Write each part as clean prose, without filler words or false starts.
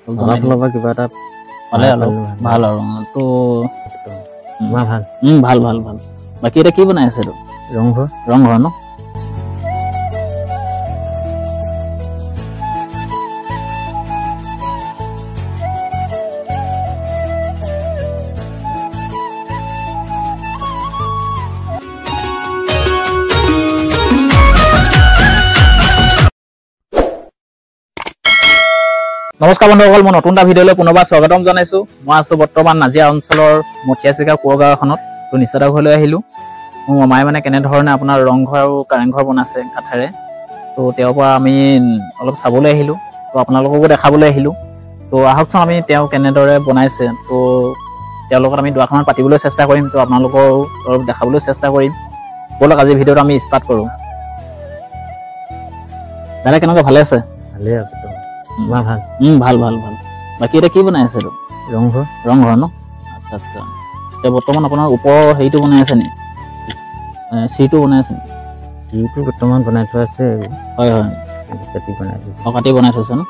অলপ কিবা এটা পালে অলপ ভাল আৰু তো ভাল ভাল ভাল ভাল বাকী এটা কি বনাই আছে ৰংঘৰ ন নমস্কাৰ বন্ধুসকল মই নতুন এটা ভিডিঅ'লৈ পুনৰবাৰ স্বাগতম জনাইছো মই আছো বৰ্তমান নাজিয়া অঞ্চলৰ মঠিয়াচিকা কোৰগাঁওখনত তো নিচাদা ঘৰলৈ আহিলো মোৰ মামাই মানে কেনে ধৰণে আপোনাৰ ৰংঘৰ আৰু কাৰেংঘৰ বনাইছে কাঠেৰে তো তেওঁৰ পৰা আমি অলপ চাবলৈ আহিলো তো আপোনালোককো দেখাবলৈ আহিলো তো আহকচোন আমি তেওঁ কেনেদৰে বনাইছে তো তেওঁৰ লগত আমি দুআষাৰমান পাতিবলৈ চেষ্টা কৰিম তো আপোনালোকৰ অলপ দেখাবলৈ চেষ্টা কৰিম বলক আজি ভিডিঅ'টো আমি ষ্টাৰ্ট কৰোঁ দাদা কেনেকুৱা ভালে আছে ভালেই আছে ভাল ভাল ভাল বাকী এটা কি বনাই আছে ৰংঘৰ ন আচ্ছা আচ্ছা এতিয়া বৰ্তমান আপোনাৰ ওপৰৰ হেৰিটো বনাই আছে নি চিৰিটো বনাই আছে চিৰিটো বৰ্তমান বনাই থোৱা আছে হয় হয় কাটি বনাই থৈছে ন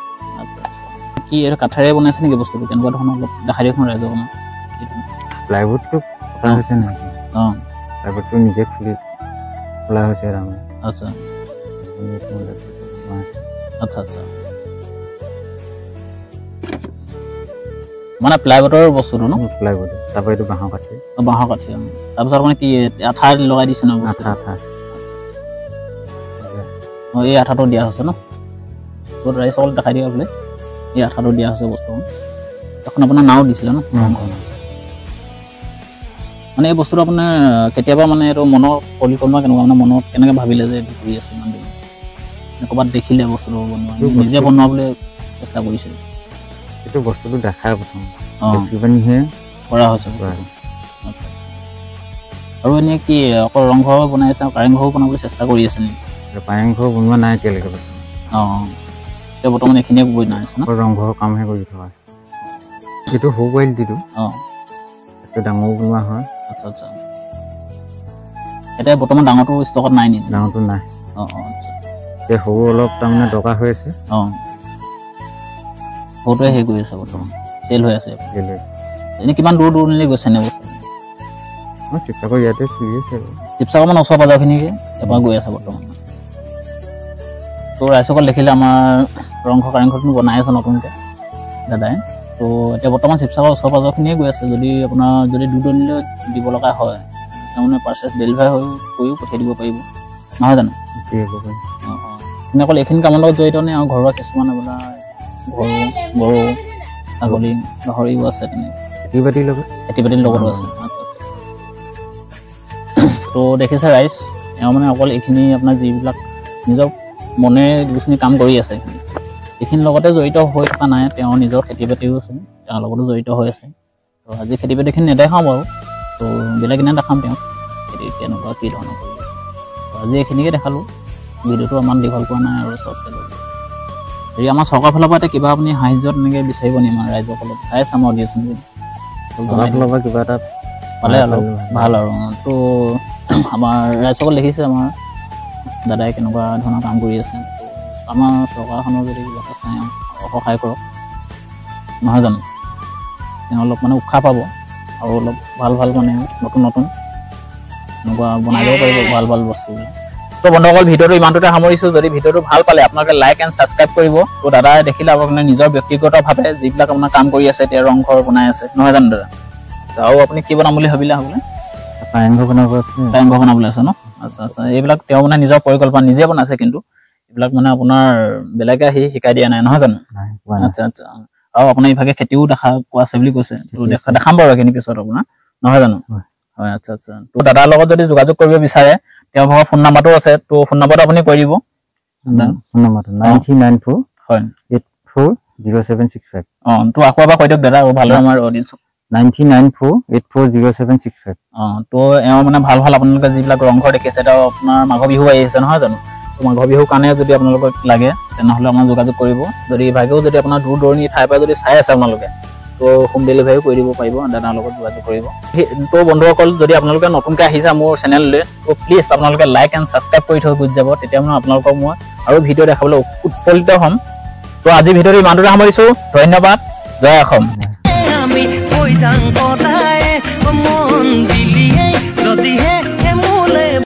আচ্ছা আচ্ছা কি এইটো কাঠেৰে বনাইছে নেকি বস্তুটো কেনেকুৱা ধৰণৰ অলপ দেখাই দিয়কচোন ৰাইজক প্লাইউডটো কটা হৈছে নাই অঁ প্লাইউডটো নিজে খোলা হৈছে আচ্ছা আচ্ছা আচ্ছা মানে প্লাইউডৰ বস্তুটো ন প্লাইউড তাৰপৰা এইটো বাঁহৰ কাঠি তাৰপিছত মানে কি আঠা লগাই দিছে ন আঠা এই আঠাটো দিয়া হৈছে ন বহুত ৰাইজ অকল দেখাই দিয়া বোলে এই আঠাটো দিয়া হৈছে বস্তুটো এখন আপোনাৰ নাও দিছিলে ন মানে এই বস্তুটো আপোনাৰ কেতিয়াবা মানে এইটো মনৰ পৰিকল্পনা কেনেকুৱা মানে মনত কেনেকৈ ভাবিলে যে এইটো কৰি আছে ইমান দিন ক'ৰবাত দেখিলে বস্তুটো বনোৱা নিজে বনোৱাবলৈ চেষ্টা কৰিছিল এইটো বস্তুটো দেখাই প্ৰথম দেখি পানিহে কৰা হৈছে আচ্ছা আচ্ছা আৰু এনেই কি অকল ৰংঘৰ বনাই আছে কাৰেংঘৰো বনাবলৈ চেষ্টা কৰি আছে নেকি কাৰেংঘৰ বনোৱা নাই এতিয়ালৈকে অঁ এতিয়া বৰ্তমান এইখিনিয়ে বনাই আছে ন ৰংঘৰৰ কামহে কৰি থকা এইটো সৰু কোৱালিটিটো অঁ এইটো ডাঙৰ বনোৱা হয় আচ্ছা আচ্ছা এতিয়া বৰ্তমান ডাঙৰটো ষ্টকত নাই নেকি ডাঙৰটো নাই অঁ অঁ আচ্ছা এতিয়া সৰু অলপ তাৰমানে দৰকাৰ হৈ আছে অঁ সৰুটোৱে হেৰি কৰি আছে বৰ্তমান চেল হৈ আছে এনেই কিমান দূৰ দূৰণিলৈ গৈছে নে বস্তু শিৱসাগৰ ইয়াতে চলি আছে শিৱসাগৰ মানে ওচৰ পাজৰখিনিকে এবাৰ গৈ আছে বৰ্তমান তো ৰাইজসকল দেখিলে আমাৰ ৰংঘৰ কাৰেংঘৰটো বনাই আছে নতুনকৈ দাদাই তো এতিয়া বৰ্তমান শিৱসাগৰ ওচৰ পাজৰখিনিয়ে গৈ আছে যদি আপোনাৰ যদি দূৰ দূৰণিলৈ দিব লগা হয় তাৰমানে পাৰ্চেছ ডেলিভাৰী হৈ কৰিও পঠিয়াই দিব পাৰিব নহয় জানো অঁ অঁ আপুনি অকল এইখিনি কামৰ লগত জড়িত নে আৰু ঘৰুৱা কিছুমান আপোনাৰ গৰু ছাগলী গাহৰিও আছে তেনেকৈ খেতি বাতিৰ লগতো আছে আচ্ছা তো দেখিছে ৰাইজ এওঁ মানে অকল এইখিনি আপোনাৰ যিবিলাক নিজৰ মনেৰে যিখিনি কাম কৰি আছে এইখিনিৰ লগতে জড়িত হৈ থকা নাই তেওঁ নিজৰ খেতি বাতিও আছে তেওঁৰ লগতো জড়িত হৈ আছে তো আজি খেতি বাতিখিনি নেদেখাওঁ বাৰু তো বেলেগ দিনা দেখাম তেওঁক খেতি কেনেকুৱা কি ধৰণৰ কৰিব তো আজি এইখিনিকে দেখালোঁ ভিডিঅ'টো ইমান দীঘল কৰা নাই আৰু চবকৈ ল'ব হেৰি আমাৰ চৰকাৰৰ ফালৰ পৰা এতিয়া কিবা আপুনি সাহাৰ্য তেনেকৈ বিচাৰিব নি আমাৰ ৰাইজক অলপ চাই চাম আৰু দিয়কচোন কিবা এটা পালে অলপ ভাল আৰু তো আমাৰ ৰাইজসকল দেখিছে আমাৰ দাদাই কেনেকুৱা ধৰণৰ কাম কৰি আছে আমাৰ চৰকাৰখনৰ যদি কিবা এটা চাই সহায় কৰক নহয় জানো তেওঁ অলপ মানে উৎসাহ পাব আৰু অলপ ভাল ভাল মানে নতুন নতুন এনেকুৱা বনাই দিব পাৰিব ভাল ভাল বস্তুবিলাক তো বন্ধুসকল ভিডিঅ'টো ইমানটোতে সামৰিছোঁ যদি ভিডিঅ'টো ভাল পালে আপোনালোকে লাইক এণ্ড ছাবস্ক্ৰাইব কৰিব তো দাদাই দেখিলে আপোনাৰ নিজৰ ব্যক্তিগতভাৱে যিবিলাক আপোনাৰ কাম কৰি আছে এতিয়া ৰংঘৰ বনাই আছে নহয় জানো দাদা আচ্ছা আৰু আপুনি কি বনাম বুলি ভাবিলে হ'বনে কাৰেংঘৰ বনাবলৈ আছে ন আচ্ছা আচ্ছা এইবিলাক তেওঁ মানে নিজৰ পৰিকল্পনা নিজে বনাইছে কিন্তু এইবিলাক মানে আপোনাৰ বেলেগে আহি শিকাই দিয়া নাই নহয় জানো আচ্ছা আচ্ছা আৰু আপোনাৰ ইভাগে খেতিও দেখা পোৱা আছে বুলি কৈছে তো দেখাম বাৰু এইখিনি পিছত আপোনাৰ নহয় জানো হয় আচ্ছা আচ্ছা তো দাদাৰ লগত যদি যোগাযোগ কৰিব বিচাৰে তেওঁৰ ভাগৰ ফোন নাম্বাৰটো আছে তো ফোন নাম্বাৰটো আপুনি কৈ দিব ফোন নাম্বাৰটো 9394 হয় 840765 অঁ তো আকৌ এবাৰ কৈ দিয়ক দাদা আৰু ভালদৰে আমাৰ অডিয়েঞ্চক 9948400765 অঁ তো এওঁ মানে ভাল ভাল আপোনালোকে যিবিলাক ৰংঘৰ দেখিছে তেওঁ আপোনাৰ মাঘ বিহু আহি আছে নহয় জানো তো মাঘ বিহুৰ কাৰণে যদি আপোনালোকক লাগে তেনেহ'লে আপোনাৰ যোগাযোগ কৰিব যদি ইভাগেও যদি আপোনাৰ দূৰ দূৰণি ঠাইৰ পৰা যদি চাই আছে আপোনালোকে তো হোম ডেলিভাৰীও কৰি দিব পাৰিব দাদাৰ লগত যোগাযোগ কৰিব তো বন্ধুসকল যদি আপোনালোকে নতুনকৈ আহিছে মোৰ চেনেললৈ তো প্লিজ আপোনালোকে লাইক এণ্ড ছাবস্ক্ৰাইব কৰি থৈ গুচি যাব তেতিয়া মানে আপোনালোকক মই আৰু ভিডিঅ' দেখাবলৈ উৎফুল্লিত হ'ম তো আজি ভিডিঅ'টো ইমানটোতে সামৰিছোঁ। ধন্যবাদ। জয় অসম।